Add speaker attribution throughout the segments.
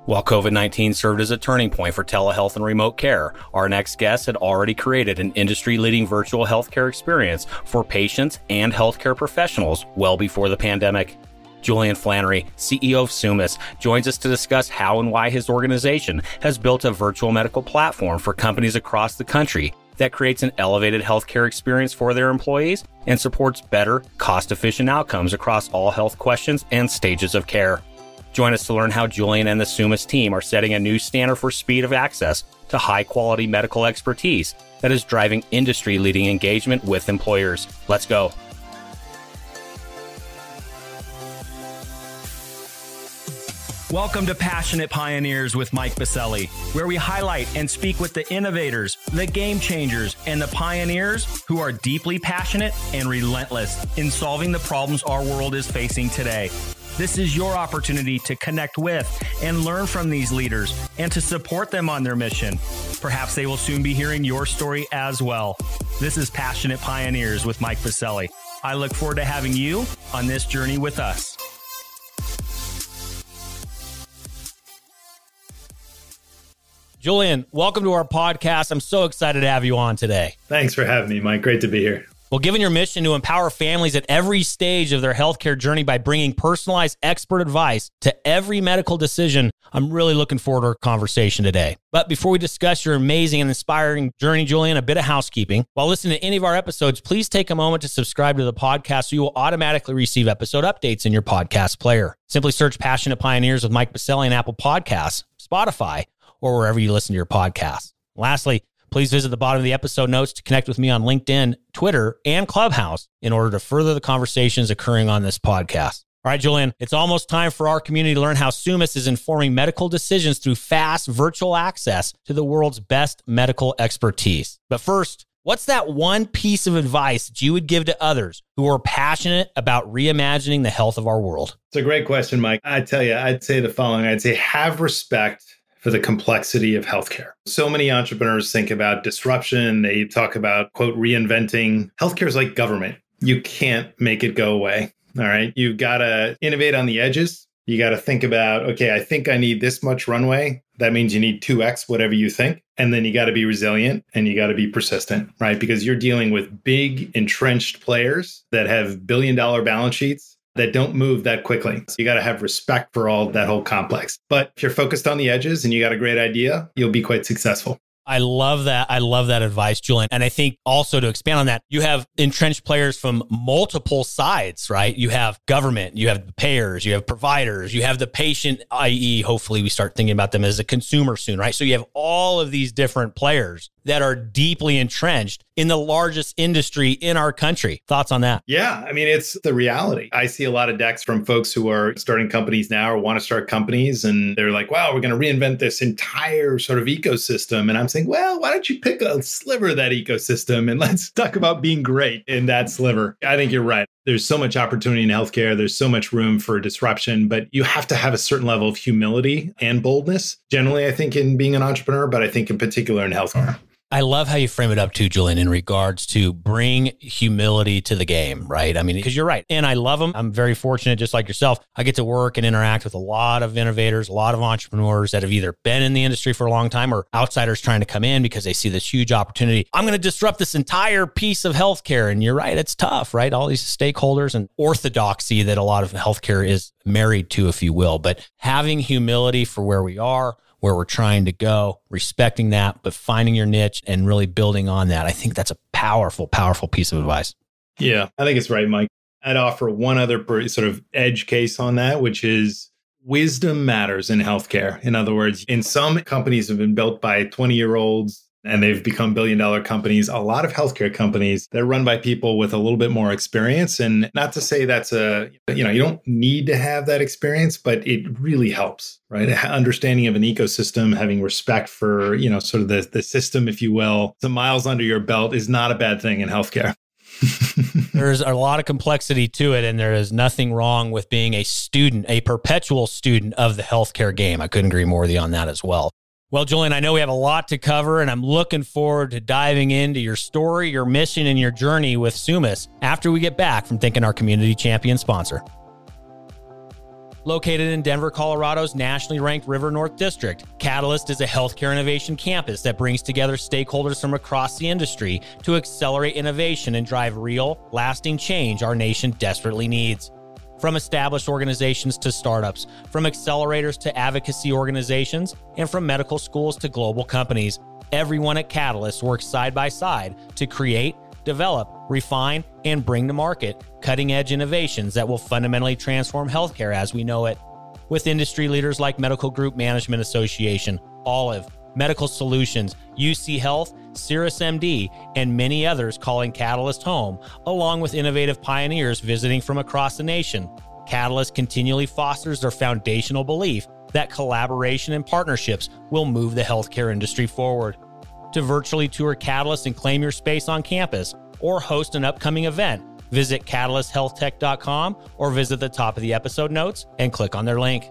Speaker 1: While COVID-19 served as a turning point for telehealth and remote care, our next guest had already created an industry-leading virtual healthcare experience for patients and healthcare professionals well before the pandemic. Julian Flannery, CEO of ZUMA, joins us to discuss how and why his organization has built a virtual medical platform for companies across the country that creates an elevated healthcare experience for their employees and supports better, cost-efficient outcomes across all health questions and stages of care. Join us to learn how Julian and the ZUMA team are setting a new standard for speed of access to high-quality medical expertise that is driving industry-leading engagement with employers. Let's go.
Speaker 2: Welcome to Passionate Pioneers with Mike Biselli, where we highlight and speak with the innovators, the game changers, and the pioneers who are deeply passionate and relentless in solving the problems our world is facing today. This is your opportunity to connect with and learn from these leaders and to support them on their mission. Perhaps they will soon be hearing your story as well. This is Passionate Pioneers with Mike Biselli. I look forward to having you on this journey with us.
Speaker 1: Julian, welcome to our podcast. I'm so excited to have you on today.
Speaker 3: Thanks for having me, Mike. Great to be here.
Speaker 1: Well, given your mission to empower families at every stage of their healthcare journey by bringing personalized expert advice to every medical decision, I'm really looking forward to our conversation today. But before we discuss your amazing and inspiring journey, Julian, a bit of housekeeping. While listening to any of our episodes, please take a moment to subscribe to the podcast so you will automatically receive episode updates in your podcast player. Simply search Passionate Pioneers with Mike Biselli in Apple Podcasts, Spotify, or wherever you listen to your podcasts. Lastly, please visit the bottom of the episode notes to connect with me on LinkedIn, Twitter, and Clubhouse in order to further the conversations occurring on this podcast. All right, Julian, it's almost time for our community to learn how ZUMA is informing medical decisions through fast virtual access to the world's best medical expertise. But first, what's that one piece of advice that you would give to others who are passionate about reimagining the health of our world?
Speaker 3: It's a great question, Mike. I tell you, I'd say the following. I'd say have respect for the complexity of healthcare. So many entrepreneurs think about disruption. They talk about, quote, reinventing. Healthcare is like government. You can't make it go away. All right. You've got to innovate on the edges. You got to think about, okay, I think I need this much runway. That means you need 2x, whatever you think. And then you got to be resilient and you got to be persistent, right? Because you're dealing with big entrenched players that have billion-dollar balance sheets that don't move that quickly. So you got to have respect for all that whole complex. But if you're focused on the edges and you got a great idea, you'll be quite successful.
Speaker 1: I love that. I love that advice, Julian. And I think also to expand on that, you have entrenched players from multiple sides, right? You have government, you have the payers, you have providers, you have the patient, i.e., hopefully we start thinking about them as a consumer soon, right? So you have all of these different players that are deeply entrenched in the largest industry in our country. Thoughts on that?
Speaker 3: Yeah, I mean, it's the reality. I see a lot of decks from folks who are starting companies now or want to start companies, and they're like, wow, we're going to reinvent this entire sort of ecosystem. And I'm saying, well, why don't you pick a sliver of that ecosystem and let's talk about being great in that sliver. I think you're right. There's so much opportunity in healthcare. There's so much room for disruption, but you have to have a certain level of humility and boldness. Generally, I think in being an entrepreneur, but I think in particular in healthcare.
Speaker 1: I love how you frame it up too, Julian, in regards to bring humility to the game, right? I mean, because you're right. And I love them. I'm very fortunate, just like yourself. I get to work and interact with a lot of innovators, a lot of entrepreneurs that have either been in the industry for a long time or outsiders trying to come in because they see this huge opportunity. I'm going to disrupt this entire piece of healthcare. And you're right. It's tough, right? All these stakeholders and orthodoxy that a lot of healthcare is married to, if you will. But having humility for where we are, where we're trying to go, respecting that, but finding your niche and really building on that. I think that's a powerful, powerful piece of advice.
Speaker 3: Yeah, I think it's right, Mike. I'd offer one other sort of edge case on that, which is wisdom matters in healthcare. In other words, in some companies have been built by 20-year-olds and they've become billion-dollar companies. A lot of healthcare companies, they're run by people with a little bit more experience. And not to say that's you don't need to have that experience, but it really helps, right? Understanding of an ecosystem, having respect for, sort of the system, if you will, some miles under your belt is not a bad thing in healthcare.
Speaker 1: There's a lot of complexity to it, and there is nothing wrong with being a student, a perpetual student of the healthcare game. I couldn't agree more with you on that as well. Well, Julian, I know we have a lot to cover, and I'm looking forward to diving into your story, your mission, and your journey with ZUMA after we get back from thanking our community champion sponsor. Located in Denver, Colorado's nationally ranked River North District, Catalyst is a healthcare innovation campus that brings together stakeholders from across the industry to accelerate innovation and drive real, lasting change our nation desperately needs. From established organizations to startups, from accelerators to advocacy organizations, and from medical schools to global companies, everyone at Catalyst works side by side to create, develop, refine, and bring to market cutting-edge innovations that will fundamentally transform healthcare as we know it. With industry leaders like Medical Group Management Association, Olive, Medical Solutions, UC Health, CirrusMD, and many others calling Catalyst home, along with innovative pioneers visiting from across the nation, Catalyst continually fosters their foundational belief that collaboration and partnerships will move the healthcare industry forward. To virtually tour Catalyst and claim your space on campus or host an upcoming event, visit catalysthealthtech.com or visit the top of the episode notes and click on their link.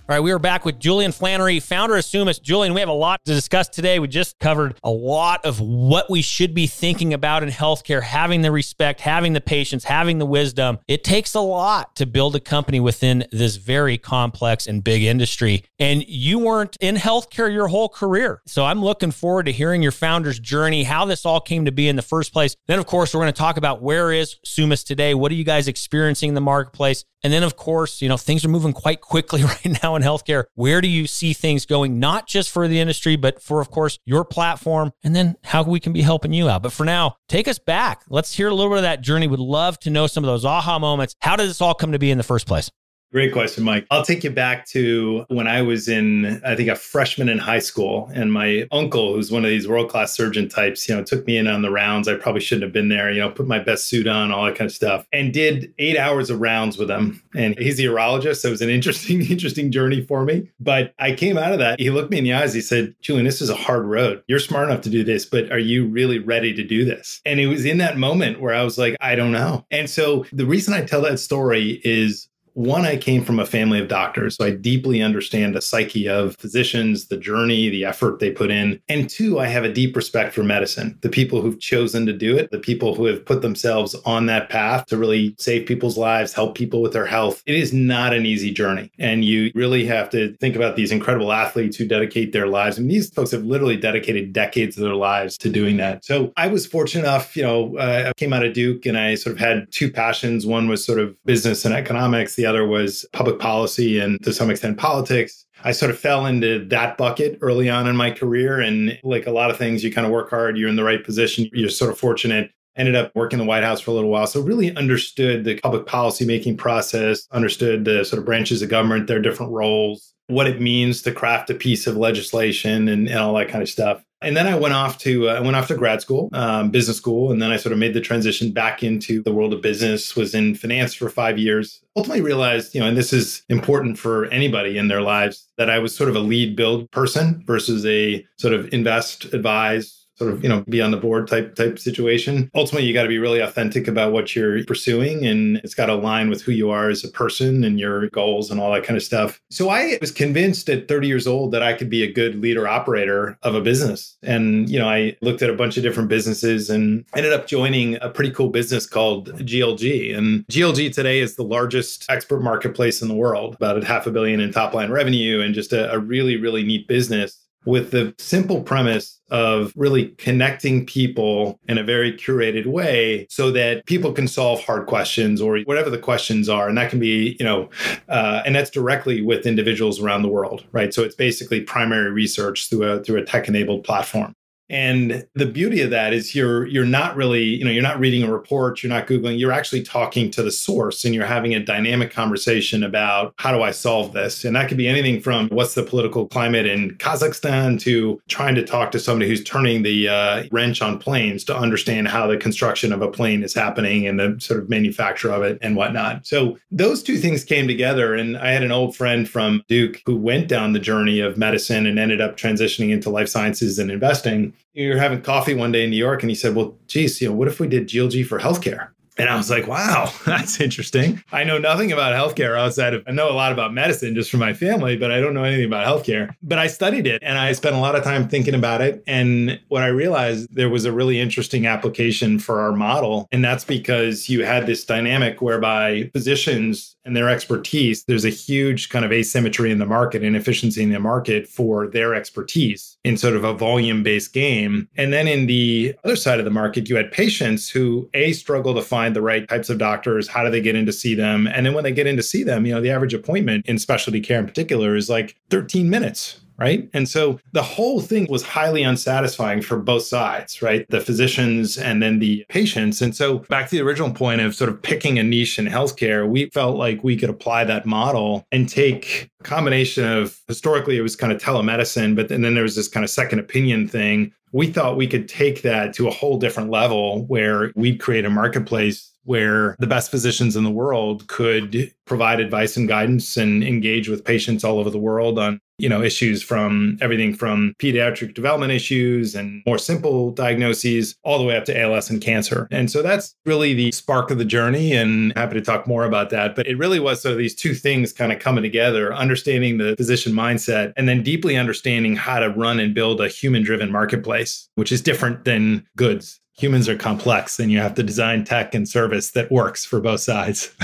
Speaker 1: All right, we are back with Julian Flannery, founder of ZUMA. Julian, we have a lot to discuss today. We just covered a lot of what we should be thinking about in healthcare, having the respect, having the patience, having the wisdom. It takes a lot to build a company within this very complex and big industry. And you weren't in healthcare your whole career. So I'm looking forward to hearing your founder's journey, how this all came to be in the first place. Then, of course, we're going to talk about where is ZUMA today? What are you guys experiencing in the marketplace? And then, of course, things are moving quite quickly right now in healthcare. Where do you see things going, not just for the industry, but for, of course, your platform, and then how we can be helping you out. But for now, take us back. Let's hear a little bit of that journey. Would love to know some of those aha moments. How did this all come to be in the first place?
Speaker 3: Great question, Mike. I'll take you back to when I was in, I think, a freshman in high school. And my uncle, who's one of these world-class surgeon types, took me in on the rounds. I probably shouldn't have been there, put my best suit on, all that kind of stuff, and did 8 hours of rounds with him. And he's a urologist, so it was an interesting journey for me. But I came out of that. He looked me in the eyes. He said, Julian, this is a hard road. You're smart enough to do this, but are you really ready to do this? And it was in that moment where I was like, I don't know. And so the reason I tell that story is, one, I came from a family of doctors, so I deeply understand the psyche of physicians, the journey, the effort they put in. And two, I have a deep respect for medicine, the people who've chosen to do it, the people who have put themselves on that path to really save people's lives, help people with their health. It is not an easy journey. And you really have to think about these incredible athletes who dedicate their lives. And these folks have literally dedicated decades of their lives to doing that. So I was fortunate enough, I came out of Duke and I sort of had two passions. One was sort of business and economics. The other was public policy and to some extent politics. I sort of fell into that bucket early on in my career. And like a lot of things, you kind of work hard, you're in the right position, you're sort of fortunate. Ended up working in the White House for a little while. So really understood the public policy making process, understood the sort of branches of government, their different roles, what it means to craft a piece of legislation and all that kind of stuff. And then I went off to grad school, business school, and then I sort of made the transition back into the world of business, was in finance for 5 years. Ultimately realized, and this is important for anybody in their lives, that I was sort of a lead build person versus a sort of invest, advise, sort of, be on the board type situation. Ultimately, you got to be really authentic about what you're pursuing, and it's got to align with who you are as a person and your goals and all that kind of stuff. So I was convinced at 30 years old that I could be a good leader operator of a business. And, I looked at a bunch of different businesses and ended up joining a pretty cool business called GLG. And GLG today is the largest expert marketplace in the world, about $500 million in top line revenue, and just a really, really neat business with the simple premise of really connecting people in a very curated way so that people can solve hard questions or whatever the questions are. And that can be, and that's directly with individuals around the world, right? So it's basically primary research through a tech-enabled platform. And the beauty of that is you're not really, you're not reading a report, you're not Googling, you're actually talking to the source and you're having a dynamic conversation about how do I solve this? And that could be anything from what's the political climate in Kazakhstan to trying to talk to somebody who's turning the wrench on planes to understand how the construction of a plane is happening and the sort of manufacture of it and whatnot. So those two things came together. And I had an old friend from Duke who went down the journey of medicine and ended up transitioning into life sciences and investing. You were having coffee one day in New York and he said, well, geez, what if we did GLG for healthcare? And I was like, wow, that's interesting. I know nothing about healthcare outside of, I know a lot about medicine just from my family, but I don't know anything about healthcare. But I studied it and I spent a lot of time thinking about it. And what I realized, there was a really interesting application for our model. And that's because you had this dynamic whereby physicians and their expertise, there's a huge kind of asymmetry in the market and efficiency in the market for their expertise in sort of a volume-based game. And then in the other side of the market, you had patients who struggle to find the right types of doctors. How do they get in to see them? And then when they get in to see them, the average appointment in specialty care in particular is like 13 minutes. Right. And so the whole thing was highly unsatisfying for both sides, right? The physicians and then the patients. And so back to the original point of sort of picking a niche in healthcare, we felt like we could apply that model and take a combination of, historically, it was kind of telemedicine, but then there was this kind of second opinion thing. We thought we could take that to a whole different level where we'd create a marketplace where the best physicians in the world could provide advice and guidance and engage with patients all over the world on, issues from everything from pediatric development issues and more simple diagnoses all the way up to ALS and cancer. And so that's really the spark of the journey, and happy to talk more about that. But it really was sort of these two things kind of coming together, understanding the physician mindset and then deeply understanding how to run and build a human-driven marketplace, which is different than goods. Humans are complex and you have to design tech and service that works for both sides.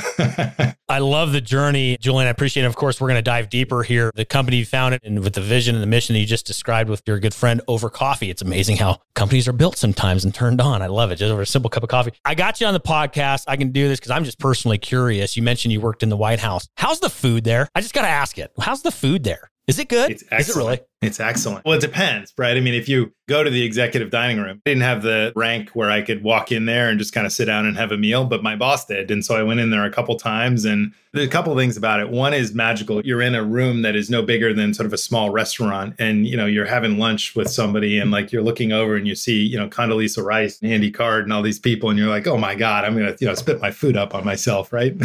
Speaker 1: I love the journey, Julian. I appreciate it. Of course, we're going to dive deeper here. The company you founded and with the vision and the mission that you just described with your good friend over coffee. It's amazing how companies are built sometimes and turned on. I love it. Just over a simple cup of coffee. I got you on the podcast. I can do this because I'm just personally curious. You mentioned you worked in the White House. How's the food there? I just got to ask it. How's the food there? Is it good?
Speaker 3: It's excellent.
Speaker 1: Is it really?
Speaker 3: It's excellent. Well, it depends, right? I mean, if you go to the executive dining room, I didn't have the rank where I could walk in there and just kind of sit down and have a meal, but my boss did. And so I went in there a couple times, and there's a couple of things about it. One is magical. You're in a room that is no bigger than sort of a small restaurant, and you're having lunch with somebody, and like you're looking over and you see Condoleezza Rice, Andy Card, and all these people, and you're like, oh my God, I'm gonna spit my food up on myself, right?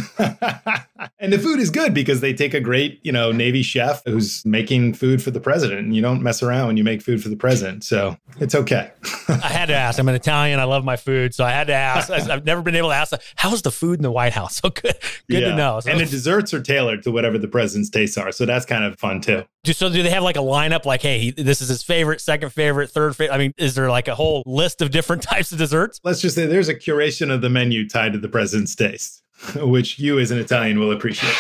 Speaker 3: And the food is good because they take a great Navy chef who's making food for the president, and you don't mess around when you make food for the president, so it's okay.
Speaker 1: I had to ask. I'm an Italian. I love my food, so I had to ask. I've never been able to ask, how's the food in the White House? So good to know. So,
Speaker 3: and the desserts are tailored to whatever the president's tastes are, so that's kind of fun too.
Speaker 1: So do they have like a lineup like, hey, this is his favorite, second favorite, third favorite? I mean, is there like a whole list of different types of desserts?
Speaker 3: Let's just say there's a curation of the menu tied to the president's taste, which you as an Italian will appreciate.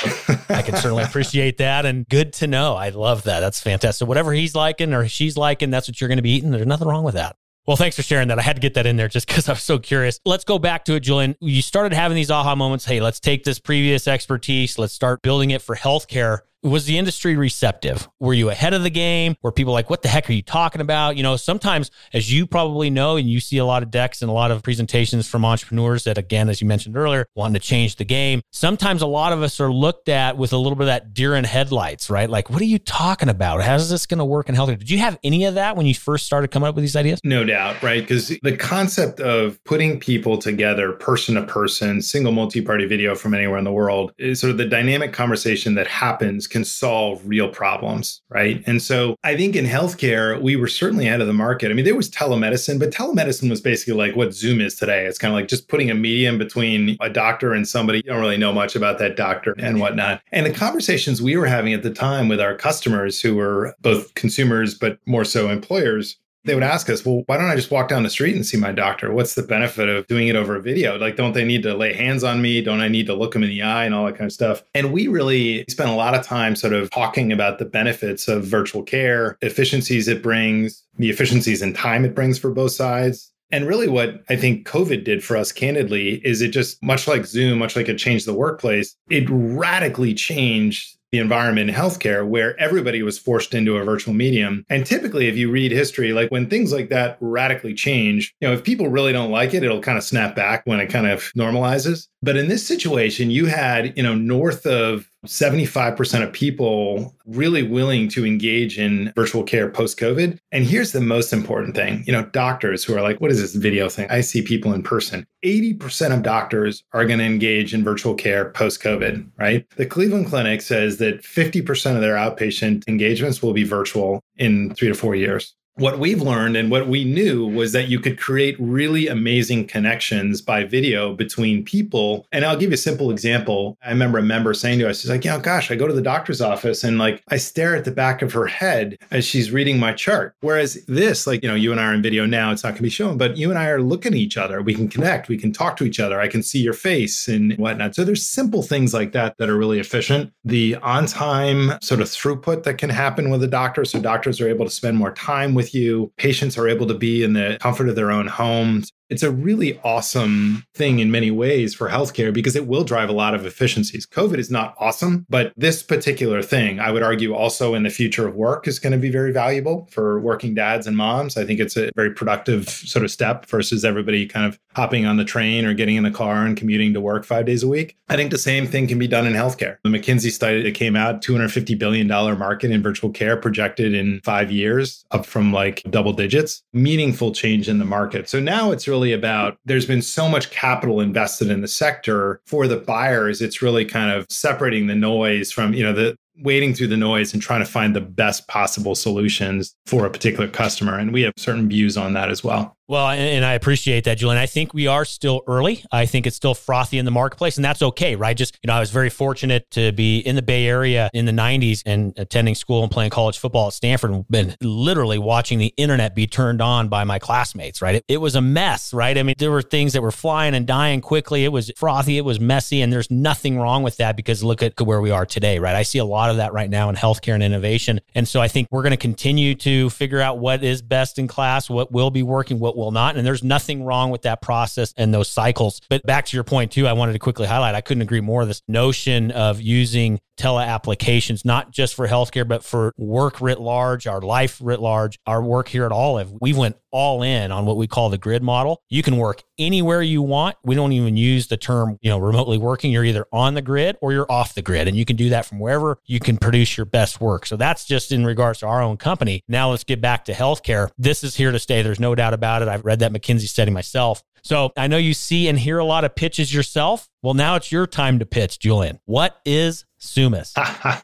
Speaker 1: I can certainly appreciate that. And good to know. I love that. That's fantastic. So whatever he's liking or she's liking, that's what you're going to be eating. There's nothing wrong with that. Well, thanks for sharing that. I had to get that in there just because I was so curious. Let's go back to it, Julian. You started having these aha moments. Hey, let's take this previous expertise. Let's start building it for healthcare. Was the industry receptive? Were you ahead of the game? Were people like, what the heck are you talking about? Sometimes, as you probably know, and you see a lot of decks and a lot of presentations from entrepreneurs that, again, as you mentioned earlier, wanting to change the game. Sometimes a lot of us are looked at with a little bit of that deer in headlights, right? Like, what are you talking about? How's this going to work in healthcare? Did you have any of that when you first started coming up with these ideas?
Speaker 3: No doubt, right? Because the concept of putting people together, person to person, single multi-party video from anywhere in the world is sort of the dynamic conversation that happens can solve real problems, right? And so I think in healthcare, we were certainly ahead of the market. I mean, there was telemedicine, but telemedicine was basically like what Zoom is today. It's kind of like just putting a medium between a doctor and somebody. You don't really know much about that doctor and whatnot. And the conversations we were having at the time with our customers who were both consumers, but more so employers, they would ask us, well, why don't I just walk down the street and see my doctor? What's the benefit of doing it over a video? Like, don't they need to lay hands on me? Don't I need to look them in the eye and all that kind of stuff? And we really spent a lot of time sort of talking about the benefits of virtual care, efficiencies it brings, the efficiencies and time it brings for both sides. And really what I think COVID did for us, candidly, is it just, much like Zoom, much like it changed the workplace, it radically changed the environment in healthcare where everybody was forced into a virtual medium. And typically, if you read history, like when things like that radically change, if people really don't like it, it'll kind of snap back when it kind of normalizes. But in this situation, you had, north of 75% of people really willing to engage in virtual care post-COVID. And here's the most important thing, doctors who are like, what is this video thing? I see people in person. 80% of doctors are going to engage in virtual care post-COVID, right? The Cleveland Clinic says that 50% of their outpatient engagements will be virtual in 3 to 4 years. What we've learned and what we knew was that you could create really amazing connections by video between people. And I'll give you a simple example. I remember a member saying to us, she's like, gosh, I go to the doctor's office and I stare at the back of her head as she's reading my chart. Whereas this, you and I are in video now, it's not going to be shown, but you and I are looking at each other. We can connect, we can talk to each other. I can see your face and whatnot. So there's simple things like that that are really efficient. The on-time sort of throughput that can happen with a doctor. So doctors are able to spend more time with you. Patients are able to be in the comfort of their own homes. It's a really awesome thing in many ways for healthcare because it will drive a lot of efficiencies. COVID is not awesome, but this particular thing, I would argue also in the future of work is going to be very valuable for working dads and moms. I think it's a very productive sort of step versus everybody kind of hopping on the train or getting in the car and commuting to work 5 days a week. I think the same thing can be done in healthcare. The McKinsey study that came out, $250 billion market in virtual care projected in 5 years, up from double digits, meaningful change in the market. So now it's really about, there's been so much capital invested in the sector for the buyers. It's really kind of separating the noise from, the wading through the noise and trying to find the best possible solutions for a particular customer. And we have certain views on that as well.
Speaker 1: Well, and I appreciate that, Julian. I think we are still early. I think it's still frothy in the marketplace, and that's okay, right? Just, I was very fortunate to be in the Bay Area in the 90s and attending school and playing college football at Stanford and been literally watching the internet be turned on by my classmates, right? It was a mess, right? I mean, there were things that were flying and dying quickly. It was frothy, it was messy, and there's nothing wrong with that because look at where we are today, right? I see a lot of that right now in healthcare and innovation. And so I think we're going to continue to figure out what is best in class, what will be working, what will not. And there's nothing wrong with that process and those cycles. But back to your point too, I wanted to quickly highlight, I couldn't agree more, this notion of using tele-applications, not just for healthcare, but for work writ large, our life writ large, our work here at Olive. We went all in on what we call the grid model. You can work anywhere you want. We don't even use the term, remotely working. You're either on the grid or you're off the grid. And you can do that from wherever you can produce your best work. So that's just in regards to our own company. Now let's get back to healthcare. This is here to stay. There's no doubt about it. I've read that McKinsey study myself. So I know you see and hear a lot of pitches yourself. Well, now it's your time to pitch, Julian. What is ZUMAS?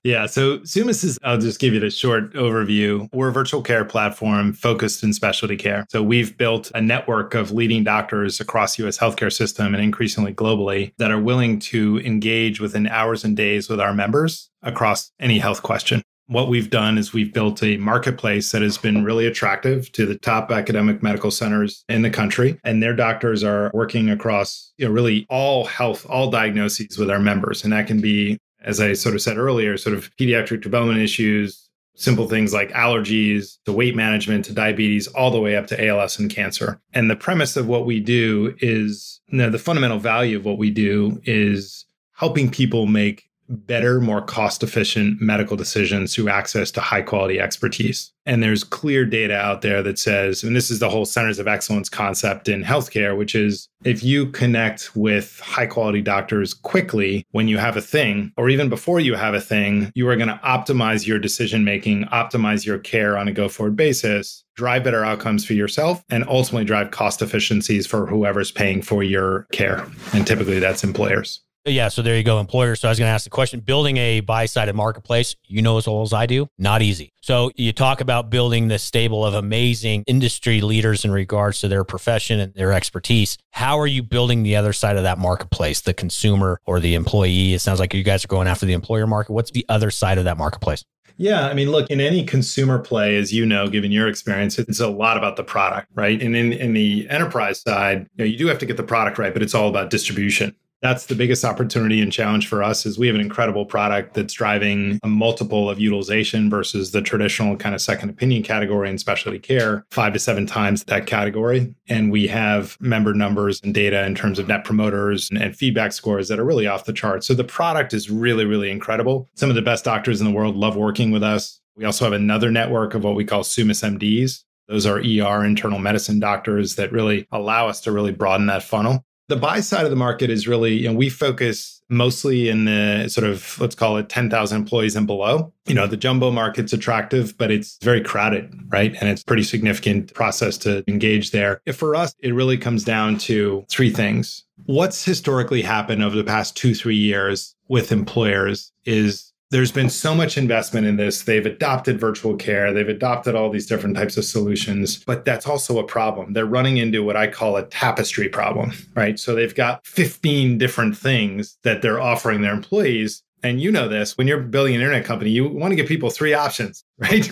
Speaker 3: Yeah, so ZUMAS is, I'll just give you the short overview. We're a virtual care platform focused in specialty care. So we've built a network of leading doctors across the U.S. healthcare system and increasingly globally that are willing to engage within hours and days with our members across any health question. What we've done is we've built a marketplace that has been really attractive to the top academic medical centers in the country. And their doctors are working across, really all health, all diagnoses with our members. And that can be, as I sort of said earlier, sort of pediatric development issues, simple things like allergies, to weight management, to diabetes, all the way up to ALS and cancer. And the premise of what we do is, the fundamental value of what we do is helping people make better, more cost-efficient medical decisions through access to high-quality expertise. And there's clear data out there that says, and this is the whole centers of excellence concept in healthcare, which is if you connect with high-quality doctors quickly when you have a thing, or even before you have a thing, you are going to optimize your decision-making, optimize your care on a go-forward basis, drive better outcomes for yourself, and ultimately drive cost efficiencies for whoever's paying for your care. And typically that's employers.
Speaker 1: Yeah, so there you go, employers. So I was going to ask the question, building a buy-sided marketplace, as well as I do, not easy. So you talk about building this stable of amazing industry leaders in regards to their profession and their expertise. How are you building the other side of that marketplace, the consumer or the employee? It sounds like you guys are going after the employer market. What's the other side of that marketplace?
Speaker 3: Yeah, I mean, look, in any consumer play, as you know, given your experience, it's a lot about the product, right? And in the enterprise side, you do have to get the product right, but it's all about distribution. That's the biggest opportunity and challenge for us is we have an incredible product that's driving a multiple of utilization versus the traditional kind of second opinion category in specialty care, 5 to 7 times that category. And we have member numbers and data in terms of net promoters and feedback scores that are really off the charts. So the product is really, really incredible. Some of the best doctors in the world love working with us. We also have another network of what we call ZUMAS MDs. Those are ER, internal medicine doctors that really allow us to really broaden that funnel. The buy side of the market is really, we focus mostly in the sort of, let's call it 10,000 employees and below. The jumbo market's attractive, but it's very crowded, right? And it's a pretty significant process to engage there. For us, it really comes down to 3 things. What's historically happened over the past 2-3 years with employers is There's been so much investment in this. They've adopted virtual care. They've adopted all these different types of solutions, but that's also a problem. They're running into what I call a tapestry problem, right? So they've got 15 different things that they're offering their employees. And you know this, when you're building an internet company, you want to give people 3 options, right?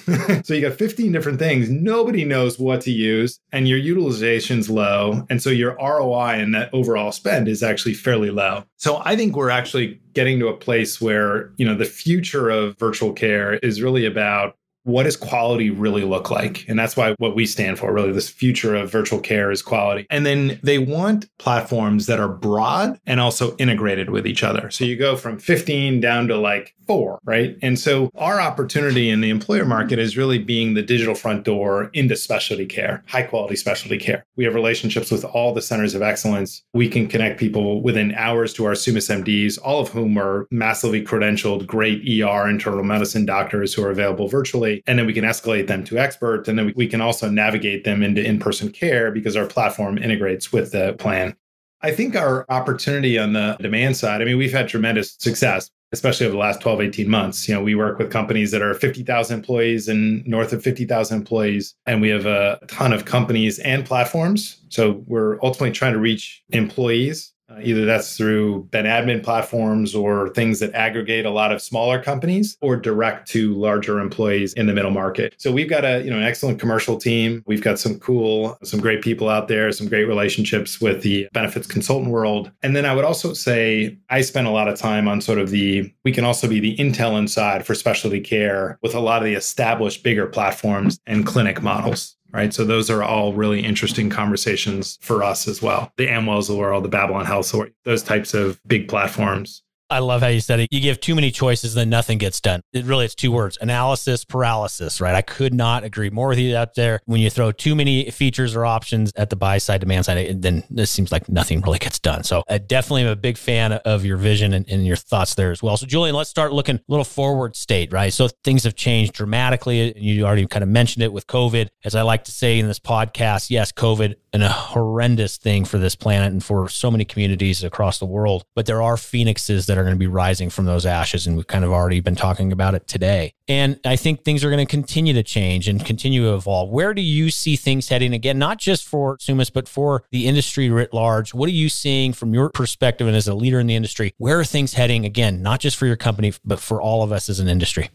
Speaker 3: So you got 15 different things. Nobody knows what to use and your utilization's low. And so your ROI and that overall spend is actually fairly low. So I think we're actually getting to a place where, the future of virtual care is really about what does quality really look like? And that's why what we stand for, really, this future of virtual care is quality. And then they want platforms that are broad and also integrated with each other. So you go from 15 down to like 4, right? And so our opportunity in the employer market is really being the digital front door into specialty care, high quality specialty care. We have relationships with all the centers of excellence. We can connect people within hours to our SUMAS MDs, all of whom are massively credentialed, great ER, internal medicine doctors who are available virtually. And then we can escalate them to expert. And then we can also navigate them into in-person care because our platform integrates with the plan. I think our opportunity on the demand side, we've had tremendous success, especially over the last 12, 18 months. We work with companies that are 50,000 employees and north of 50,000 employees. And we have a ton of companies and platforms. So we're ultimately trying to reach employees. Either that's through Ben admin platforms or things that aggregate a lot of smaller companies or direct to larger employees in the middle market. So we've got an excellent commercial team. We've got some great people out there, some great relationships with the benefits consultant world. And then I would also say I spend a lot of time on we can also be the intel inside for specialty care with a lot of the established bigger platforms and clinic models. Right. So those are all really interesting conversations for us as well. The Amwells of the world, the Babylon Health, those types of big platforms.
Speaker 1: I love how you said it. You give too many choices, then nothing gets done. It's 2 words, analysis paralysis, right? I could not agree more with you out there. When you throw too many features or options at the buy side, demand side, then this seems like nothing really gets done. So I definitely am a big fan of your vision and your thoughts there as well. So Julian, let's start looking a little forward state, right? So things have changed dramatically. You already kind of mentioned it with COVID. As I like to say in this podcast, yes, COVID, a horrendous thing for this planet and for so many communities across the world. But there are phoenixes that are going to be rising from those ashes. And we've kind of already been talking about it today. And I think things are going to continue to change and continue to evolve. Where do you see things heading again, not just for SUMAS, but for the industry writ large? What are you seeing from your perspective and as a leader in the industry? Where are things heading again, not just for your company, but for all of us as an industry?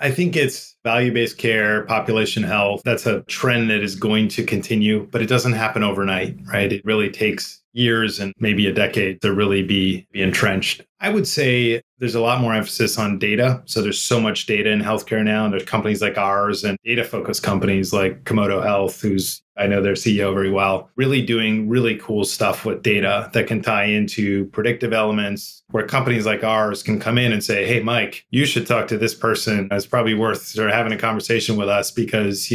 Speaker 3: I think it's value-based care, population health. That's a trend that is going to continue, but it doesn't happen overnight, right? It really takes years and maybe a decade to really be entrenched. I would say there's a lot more emphasis on data. So there's so much data in healthcare now. And there's companies like ours and data-focused companies like Komodo Health, I know their CEO very well, really doing really cool stuff with data that can tie into predictive elements where companies like ours can come in and say, hey, Mike, you should talk to this person. It's probably worth sort of having a conversation with us because,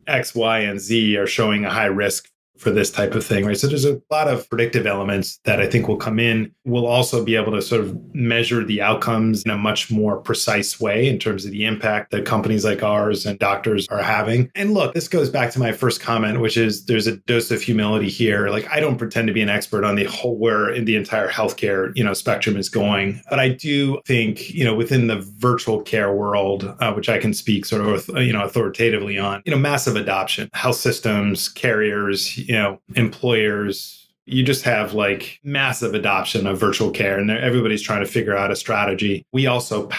Speaker 3: X, Y, and Z are showing a high risk for this type of thing, right? So there's a lot of predictive elements that I think will come in. We'll also be able to sort of measure the outcomes in a much more precise way in terms of the impact that companies like ours and doctors are having. And look, this goes back to my first comment, which is there's a dose of humility here. Like I don't pretend to be an expert on the whole, where in the entire healthcare, spectrum is going. But I do think, within the virtual care world, which I can speak sort of, authoritatively on, massive adoption, health systems, carriers, employers, you just have like massive adoption of virtual care and everybody's trying to figure out a strategy. We also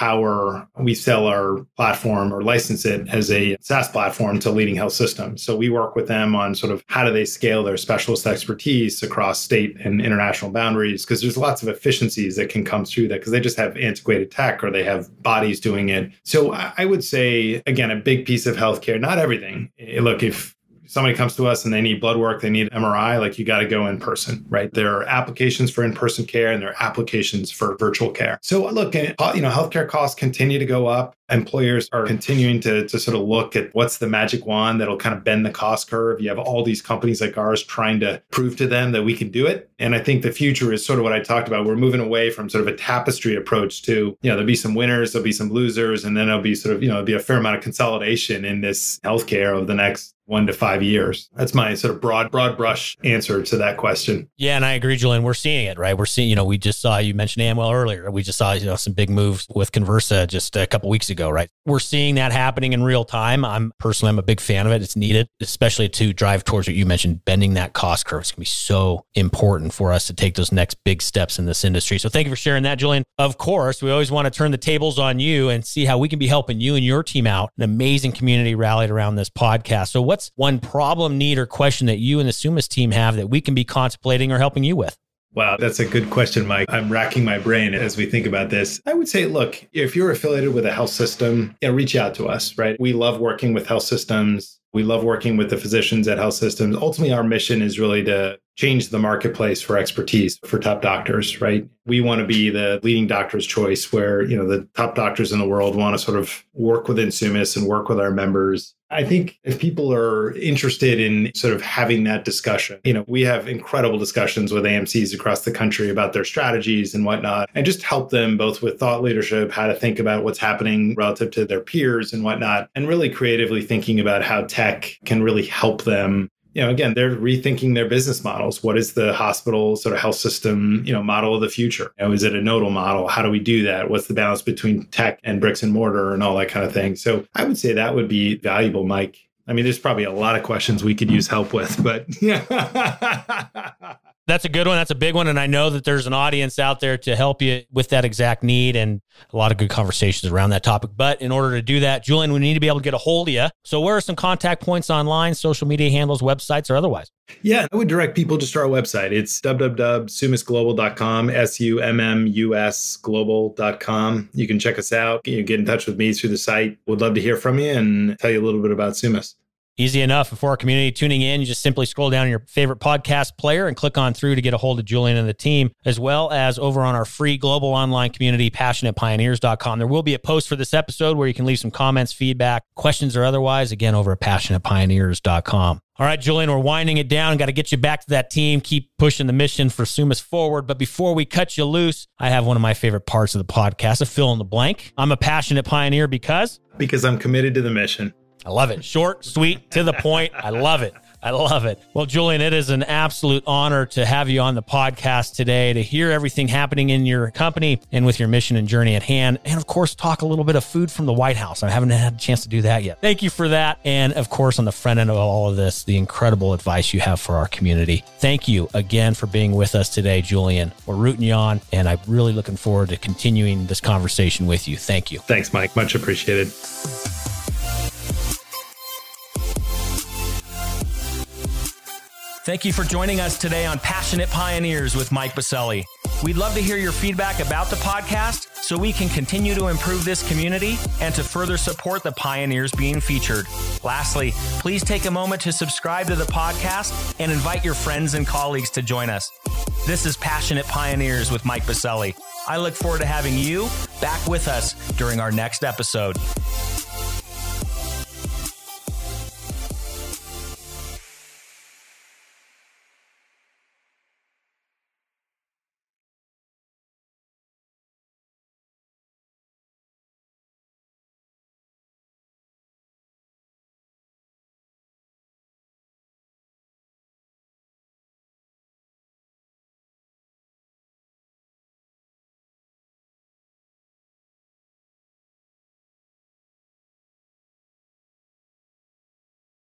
Speaker 3: we sell our platform or license it as a SaaS platform to leading health systems. So we work with them on sort of how do they scale their specialist expertise across state and international boundaries, because there's lots of efficiencies that can come through that because they just have antiquated tech or they have bodies doing it. So I would say, again, a big piece of healthcare, not everything. Look, if somebody comes to us and they need blood work, they need MRI, like you got to go in person, right? There are applications for in-person care and there are applications for virtual care. So look, healthcare costs continue to go up. Employers are continuing to sort of look at what's the magic wand that'll kind of bend the cost curve. You have all these companies like ours trying to prove to them that we can do it. And I think the future is sort of what I talked about. We're moving away from sort of a tapestry approach to, there'll be some winners, there'll be some losers, and then there'll be sort of, there'll be a fair amount of consolidation in this healthcare over the next 1 to 5 years. That's my sort of broad brush answer to that question.
Speaker 1: Yeah, and I agree, Julian. We're seeing it, right? We're seeing, we just saw, you mentioned Amwell earlier. We just saw, some big moves with Conversa just a couple weeks ago, right? We're seeing that happening in real time. I'm a big fan of it. It's needed, especially to drive towards what you mentioned, bending that cost curve. It's going to be so important for us to take those next big steps in this industry. So thank you for sharing that, Julian. Of course, we always want to turn the tables on you and see how we can be helping you and your team out. An amazing community rallied around this podcast. So what's one problem, need, or question that you and the ZUMA's team have that we can be contemplating or helping you with?
Speaker 3: Wow, that's a good question, Mike. I'm racking my brain as we think about this. I would say, look, if you're affiliated with a health system, reach out to us, right? We love working with health systems. We love working with the physicians at health systems. Ultimately, our mission is really to change the marketplace for expertise for top doctors, right? We want to be the leading doctor's choice where, the top doctors in the world want to sort of work within ZUMAS and work with our members. I think if people are interested in sort of having that discussion, we have incredible discussions with AMCs across the country about their strategies and whatnot, and just help them both with thought leadership, how to think about what's happening relative to their peers and whatnot, and really creatively thinking about how tech can really help them. Again, they're rethinking their business models. What is the hospital sort of health system, model of the future? Is it a nodal model? How do we do that? What's the balance between tech and bricks and mortar and all that kind of thing? So I would say that would be valuable, Mike. I mean, there's probably a lot of questions we could use help with, but yeah.
Speaker 1: That's a good one. That's a big one. And I know that there's an audience out there to help you with that exact need and a lot of good conversations around that topic. But in order to do that, Julian, we need to be able to get a hold of you. So where are some contact points online, social media handles, websites, or otherwise?
Speaker 3: Yeah, I would direct people just to our website. It's www.sumusglobal.com, SUMMUS global.com. You can check us out. You can get in touch with me through the site. Would love to hear from you and tell you a little bit about ZUMAS.
Speaker 1: Easy enough. And for our community tuning in, you just simply scroll down your favorite podcast player and click on through to get a hold of Julian and the team, as well as over on our free global online community, passionatepioneers.com. There will be a post for this episode where you can leave some comments, feedback, questions, or otherwise, again, over at passionatepioneers.com. All right, Julian, we're winding it down. Got to get you back to that team. Keep pushing the mission for ZUMAS forward. But before we cut you loose, I have one of my favorite parts of the podcast, a fill in the blank. I'm a passionate pioneer because
Speaker 3: I'm committed to the mission.
Speaker 1: I love it. Short, sweet, to the point. I love it. I love it. Well, Julian, it is an absolute honor to have you on the podcast today, to hear everything happening in your company and with your mission and journey at hand. And of course, talk a little bit of food from the White House. I haven't had a chance to do that yet. Thank you for that. And of course, on the front end of all of this, the incredible advice you have for our community. Thank you again for being with us today, Julian. We're rooting you on, and I'm really looking forward to continuing this conversation with you. Thank you.
Speaker 3: Thanks, Mike. Much appreciated.
Speaker 2: Thank you for joining us today on Passionate Pioneers with Mike Biselli. We'd love to hear your feedback about the podcast so we can continue to improve this community and to further support the pioneers being featured. Lastly, please take a moment to subscribe to the podcast and invite your friends and colleagues to join us. This is Passionate Pioneers with Mike Biselli. I look forward to having you back with us during our next episode.